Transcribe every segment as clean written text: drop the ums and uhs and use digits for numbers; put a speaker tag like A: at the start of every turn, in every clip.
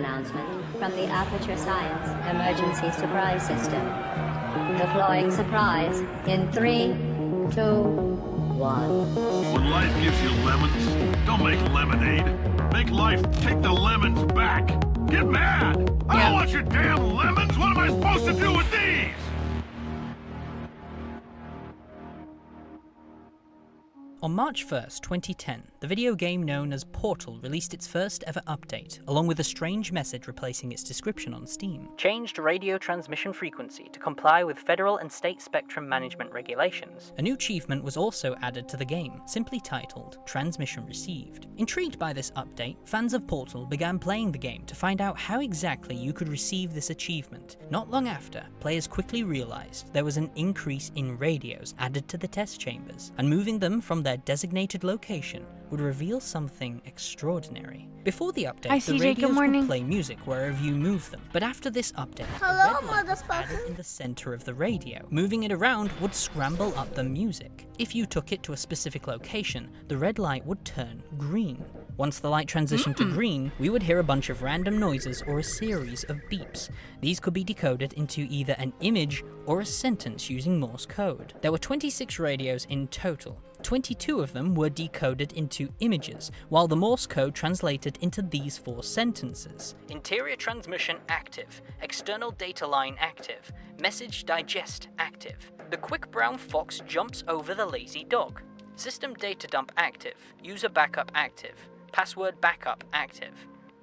A: announcement from the Aperture Science Emergency Surprise System. Deploying surprise in 3, 2, 1.
B: When life gives you lemons, don't make lemonade. Make life take the lemons back. Get mad! I don't want your damn lemons! What am I supposed to do with these?
C: On March 1st, 2010, the video game known as Portal released its first ever update, along with a strange message replacing its description on Steam. Changed radio transmission frequency to comply with federal and state spectrum management regulations. A new achievement was also added to the game, simply titled Transmission Received. Intrigued by this update, fans of Portal began playing the game to find out how exactly you could receive this achievement. Not long after, players quickly realized there was an increase in radios added to the test chambers, and moving them from their designated location would reveal something extraordinary. Before the update, the radios would play music wherever you move them, but after this update,
D: Hello,
C: the red light was added in the center of the radio. Moving it around would scramble up the music. If you took it to a specific location, the red light would turn green. Once the light transitioned to green, we would hear a bunch of random noises or a series of beeps. These could be decoded into either an image or a sentence using Morse code. There were 26 radios in total. 22 of them were decoded into images, while the Morse code translated into these 4 sentences. Interior transmission active. External data line active. Message digest active. The quick brown fox jumps over the lazy dog. System data dump active. User backup active. Password backup active.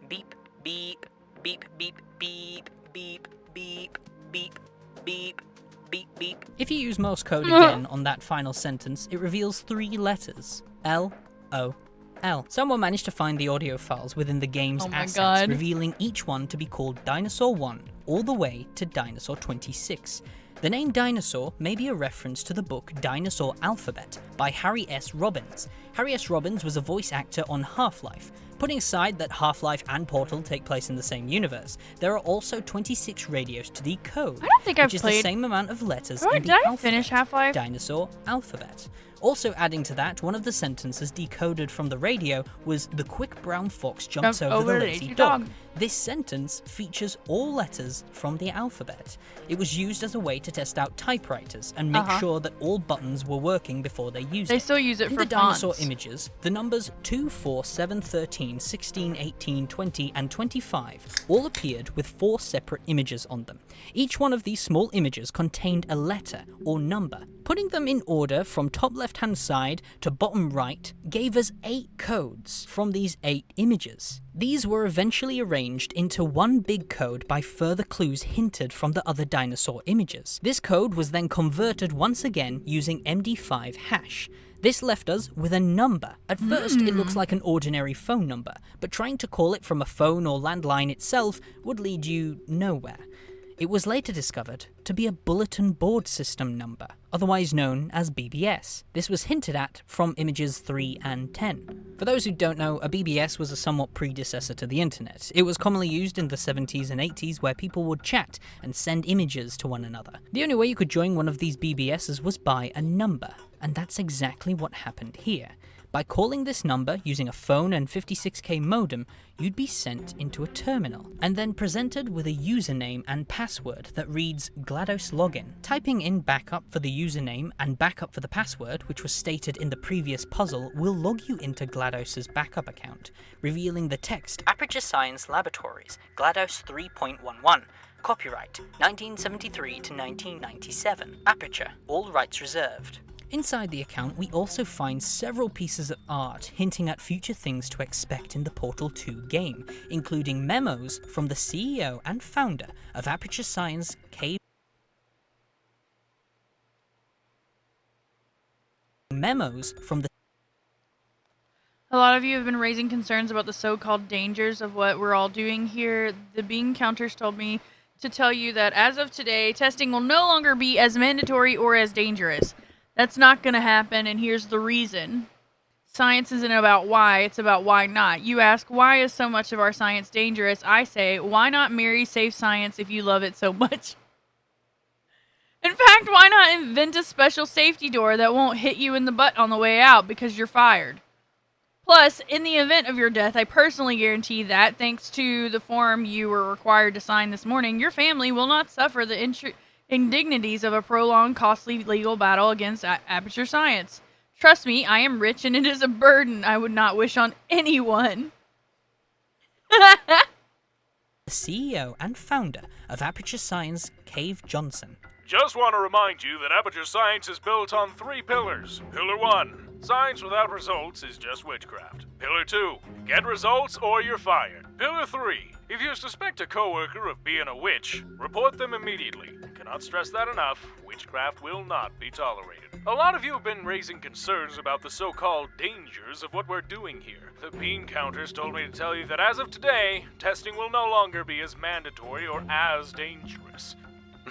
C: Beep, beep, beep, beep, beep, beep, beep, beep, beep. Beep, beep. If you use Morse code again on that final sentence, it reveals 3 letters. L-O-L. Someone managed to find the audio files within the game's assets, revealing each one to be called Dinosaur 1, all the way to Dinosaur 26. The name Dinosaur may be a reference to the book Dinosaur Alphabet by Harry S. Robbins. Harry S. Robbins was a voice actor on Half-Life. Putting aside that Half-Life and Portal take place in the same universe, there are also 26 radios to decode, which is the same amount of letters in the alphabet, Dinosaur Alphabet. Also adding to that, one of the sentences decoded from the radio was, "The quick brown fox jumps over the lazy dog." This sentence features all letters from the alphabet. It was used as a way to test out typewriters and make sure that all buttons were working before they used it.
D: They still use it for
C: the dinosaur images, the numbers 2, 4, 7, 13, 16, 18, 20, and 25 all appeared with 4 separate images on them. Each one of these small images contained a letter or number. Putting them in order from top left-hand side to bottom right gave us 8 codes from these 8 images. These were eventually arranged into one big code by further clues hinted from the other dinosaur images. This code was then converted once again using MD5 hash. This left us with a number. At first, it looks like an ordinary phone number, but trying to call it from a phone or landline itself would lead you nowhere. It was later discovered to be a bulletin board system number, otherwise known as BBS. This was hinted at from images 3 and 10. For those who don't know, a BBS was a somewhat predecessor to the internet. It was commonly used in the 70s and 80s where people would chat and send images to one another. The only way you could join one of these BBSs was by a number, and that's exactly what happened here. By calling this number using a phone and 56K modem, you'd be sent into a terminal, and then presented with a username and password that reads GLaDOS login. Typing in backup for the username and backup for the password, which was stated in the previous puzzle, will log you into GLaDOS's backup account, revealing the text, Aperture Science Laboratories, GLaDOS 3.11. Copyright, 1973 to 1997. Aperture, all rights reserved. Inside the account, we also find several pieces of art hinting at future things to expect in the Portal 2 game, including memos from the CEO and founder of Aperture Science, memos from the
D: A lot of you have been raising concerns about the so-called dangers of what we're all doing here. The Bean Counters told me to tell you that as of today, testing will no longer be as mandatory or as dangerous. That's not going to happen, and here's the reason. Science isn't about why, it's about why not. You ask, why is so much of our science dangerous? I say, why not marry safe science if you love it so much? In fact, why not invent a special safety door that won't hit you in the butt on the way out because you're fired? Plus, in the event of your death, I personally guarantee that, thanks to the form you were required to sign this morning, your family will not suffer the indignities of a prolonged, costly legal battle against Aperture Science. Trust me, I am rich and it is a burden I would not wish on anyone.
C: The CEO and founder of Aperture Science, Cave Johnson.
E: Just want to remind you that Aperture Science is built on 3 pillars. Pillar 1, science without results is just witchcraft. Pillar 2, get results or you're fired. Pillar 3, if you suspect a coworker of being a witch, report them immediately. Cannot stress that enough, witchcraft will not be tolerated. A lot of you have been raising concerns about the so-called dangers of what we're doing here. The bean counters told me to tell you that as of today, testing will no longer be as mandatory or as dangerous.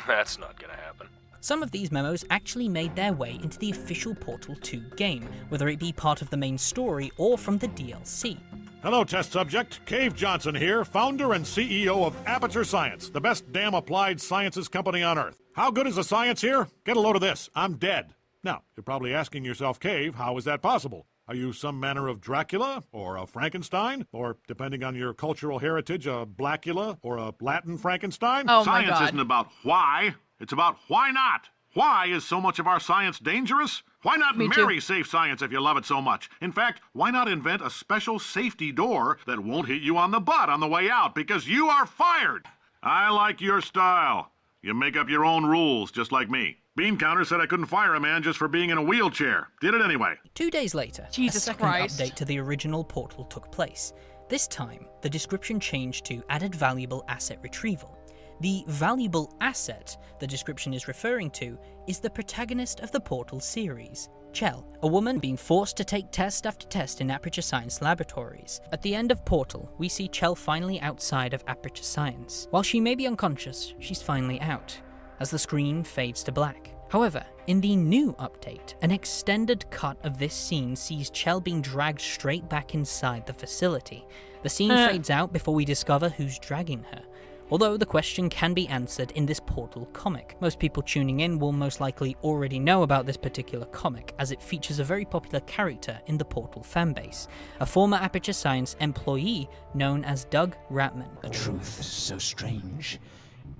E: That's not gonna happen.
C: Some of these memos actually made their way into the official Portal 2 game, whether it be part of the main story or from the DLC.
B: Hello, test subject. Cave Johnson here, founder and CEO of Aperture Science, the best damn applied sciences company on Earth. How good is the science here? Get a load of this. I'm dead. Now, you're probably asking yourself, Cave, how is that possible? Are you some manner of Dracula, or a Frankenstein, or, depending on your cultural heritage, a Blackula, or a Latin Frankenstein?
D: Oh my
B: Science
D: God.
B: isn't about why, it's about why not. Why is so much of our science dangerous? Why not
D: Me too.
B: marry safe science if you love it so much? In fact, why not invent a special safety door that won't hit you on the butt on the way out, because you are fired? I like your style. You make up your own rules, just like me. Bean counter said I couldn't fire a man just for being in a wheelchair. Did it anyway.
C: 2 days later,
D: Jesus
C: a second
D: Christ.
C: update to the original Portal took place. This time, the description changed to added valuable asset retrieval. The valuable asset the description is referring to is the protagonist of the Portal series, Chell, a woman being forced to take test after test in Aperture Science laboratories. At the end of Portal, we see Chell finally outside of Aperture Science. While she may be unconscious, she's finally out, as the screen fades to black. However, in the new update, an extended cut of this scene sees Chell being dragged straight back inside the facility. The scene fades out before we discover who's dragging her. Although the question can be answered in this Portal comic. Most people tuning in will most likely already know about this particular comic, as it features a very popular character in the Portal fanbase, a former Aperture Science employee known as Doug Ratman.
F: A truth so strange,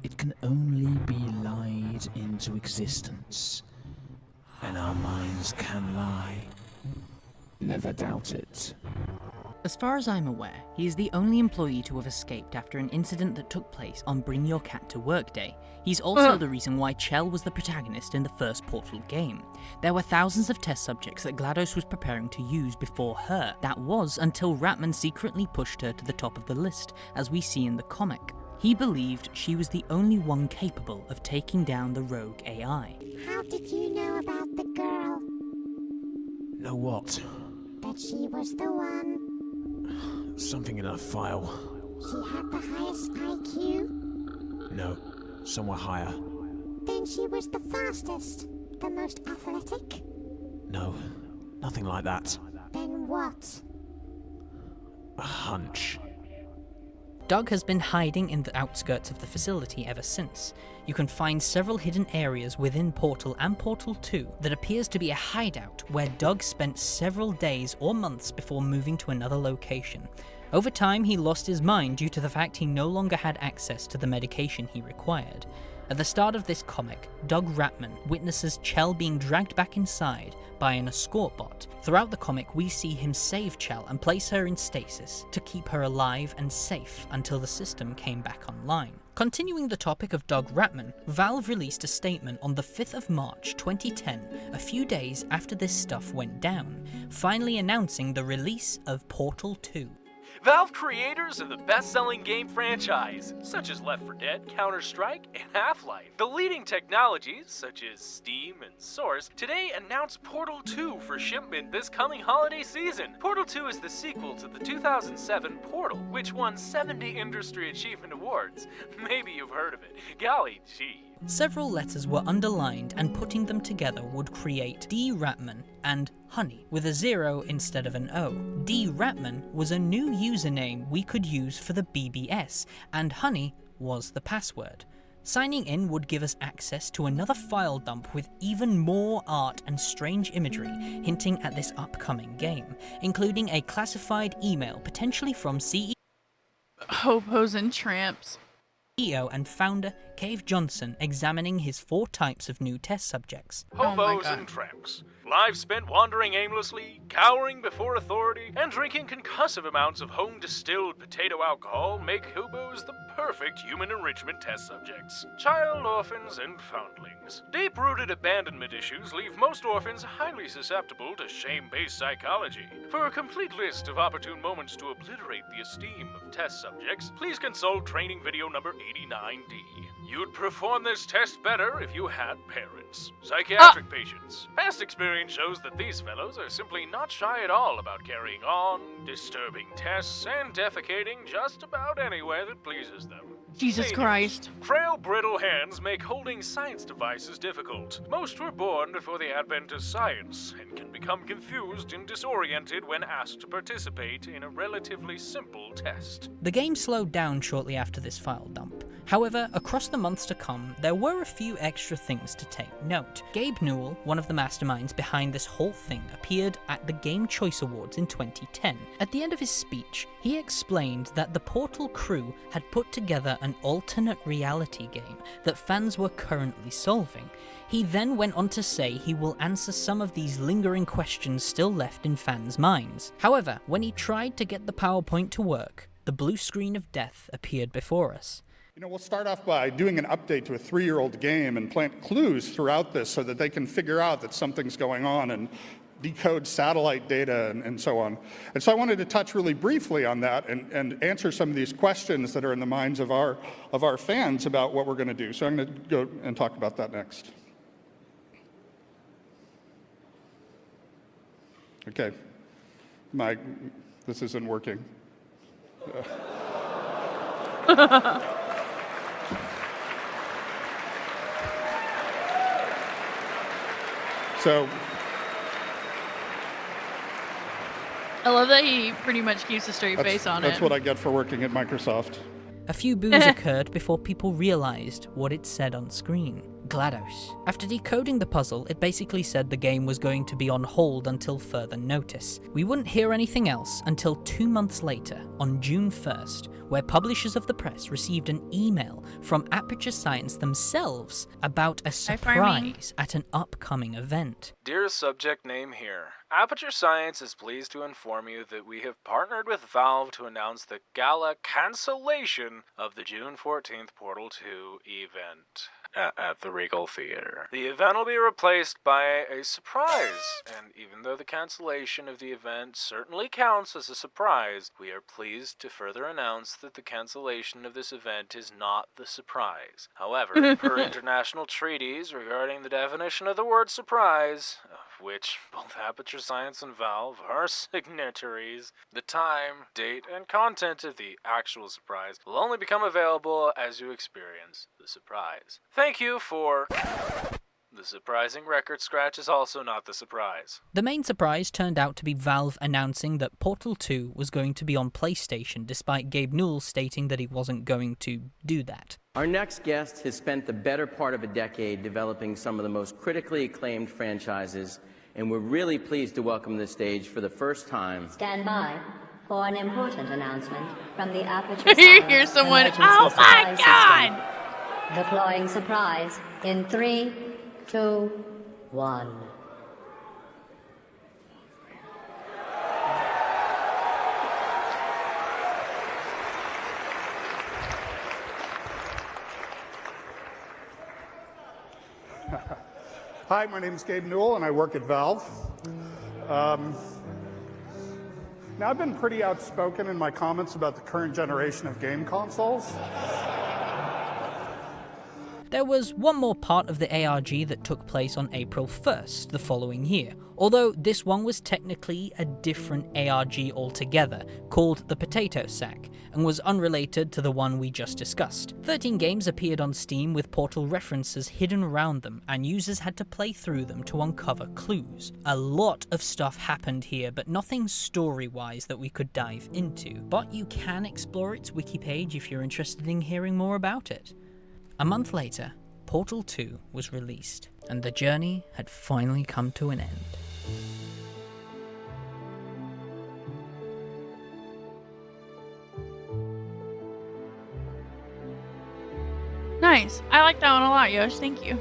F: it can only be lied into existence, and our minds can lie. Never doubt it.
G: As far as I'm aware, he is the only employee to have escaped after an incident that took place on Bring Your Cat to Work Day. He's also the reason why Chell was the protagonist in the first Portal game. There were thousands of test subjects that GLaDOS was preparing to use before her. That was until Ratman secretly pushed her to the top of the list, as we see in the comic. He believed she was the only one capable of taking down the rogue AI.
H: How did you know about the girl?
F: Know what?
H: That she was the one.
F: Something in her file.
H: She had the highest IQ.
F: No, somewhere higher.
H: Then she was the fastest. The most athletic.
F: No, nothing like that.
H: Then what?
F: A hunch.
C: Doug has been hiding in the outskirts of the facility ever since. You can find several hidden areas within Portal and Portal 2 that appears to be a hideout where Doug spent several days or months before moving to another location. Over time, he lost his mind due to the fact he no longer had access to the medication he required. At the start of this comic, Doug Ratman witnesses Chell being dragged back inside by an escort bot. Throughout the comic, we see him save Chell and place her in stasis to keep her alive and safe until the system came back online. Continuing the topic of Doug Ratman, Valve released a statement on the 5th of March 2010, a few days after this stuff went down, finally announcing the release of Portal 2.
E: Valve creators of the best-selling game franchise, such as Left 4 Dead, Counter-Strike, and Half-Life. The leading technologies, such as Steam and Source, today announced Portal 2 for shipment this coming holiday season. Portal 2 is the sequel to the 2007 Portal, which won 70 Industry Achievement Awards. Maybe you've heard of it. Golly gee.
C: Several letters were underlined, and putting them together would create D. Ratman and Honey, with a 0 instead of an O. D. Ratman was a new username we could use for the BBS, and Honey was the password. Signing in would give us access to another file dump with even more art and strange imagery hinting at this upcoming game, including a classified email potentially from
D: Hobos and tramps.
C: CEO and founder Cave Johnson examining his 4 types of new test subjects.
E: Hobos and tramps. Lives spent wandering aimlessly, cowering before authority, and drinking concussive amounts of home-distilled potato alcohol make hobos the perfect human enrichment test subjects. Child orphans and foundlings. Deep-rooted abandonment issues leave most orphans highly susceptible to shame-based psychology. For a complete list of opportune moments to obliterate the esteem of test subjects, please consult training video number 89D. You'd perform this test better if you had parents. Psychiatric patients. Past experience shows that these fellows are simply not shy at all about carrying on, disturbing tests, and defecating just about anywhere that pleases them.
D: Jesus Christ.
E: Frail, brittle hands make holding science devices difficult. Most were born before the advent of science, and can become confused and disoriented when asked to participate in a relatively simple test.
C: The game slowed down shortly after this file dump. However, across the months to come, there were a few extra things to take note. Gabe Newell, one of the masterminds behind this whole thing, appeared at the Game Choice Awards in 2010. At the end of his speech, he explained that the Portal crew had put together an alternate reality game that fans were currently solving. He then went on to say he will answer some of these lingering questions still left in fans' minds. However, when he tried to get the PowerPoint to work, the blue screen of death appeared before us.
I: You know, we'll start off by doing an update to a 3-year-old game and plant clues throughout this so that they can figure out that something's going on and decode satellite data and so on. And so I wanted to touch really briefly on that and answer some of these questions that are in the minds of our fans about what we're going to do. So I'm going to go and talk about that next. Okay, this isn't working. So
D: I love that he pretty much keeps a straight face on it.
I: That's what I get for working at Microsoft.
C: A few boos occurred before people realized what it said on screen. GLaDOS. After decoding the puzzle, it basically said the game was going to be on hold until further notice. We wouldn't hear anything else until 2 months later, on June 1st, where publishers of the press received an email from Aperture Science themselves about a surprise at an upcoming event.
E: Dear subject name here, Aperture Science is pleased to inform you that we have partnered with Valve to announce the gala cancellation of the June 14th Portal 2 event at the Regal Theater. The event will be replaced by a surprise, and even though the cancellation of the event certainly counts as a surprise, we are pleased to further announce that the cancellation of this event is not the surprise. However, per international treaties regarding the definition of the word surprise, of which both Aperture Science and Valve are signatories, the time, date, and content of the actual surprise will only become available as you experience the surprise. Thank you for... The surprising record scratch is also not the surprise.
C: The main surprise turned out to be Valve announcing that Portal 2 was going to be on PlayStation, despite Gabe Newell stating that he wasn't going to do that.
J: Our next guest has spent the better part of a decade developing some of the most critically acclaimed franchises, and we're really pleased to welcome to the stage for the first time.
A: Stand by for an important announcement from the Aperture
D: You
A: Science
D: hear someone,
A: Emergency
D: oh my
A: Supply
D: god!
A: System. Deploying surprise in 3, 2, 1.
I: Hi, my name is Gabe Newell, and I work at Valve. Now, I've been pretty outspoken in my comments about the current generation of game consoles.
C: There was one more part of the ARG that took place on April 1st, the following year, although this one was technically a different ARG altogether, called the Potato Sack, and was unrelated to the one we just discussed. 13 games appeared on Steam with Portal references hidden around them, and users had to play through them to uncover clues. A lot of stuff happened here, but nothing story-wise that we could dive into, but you can explore its wiki page if you're interested in hearing more about it. A month later, Portal 2 was released, and the journey had finally come to an end.
D: Nice. I like that one a lot, Yosh. Thank you.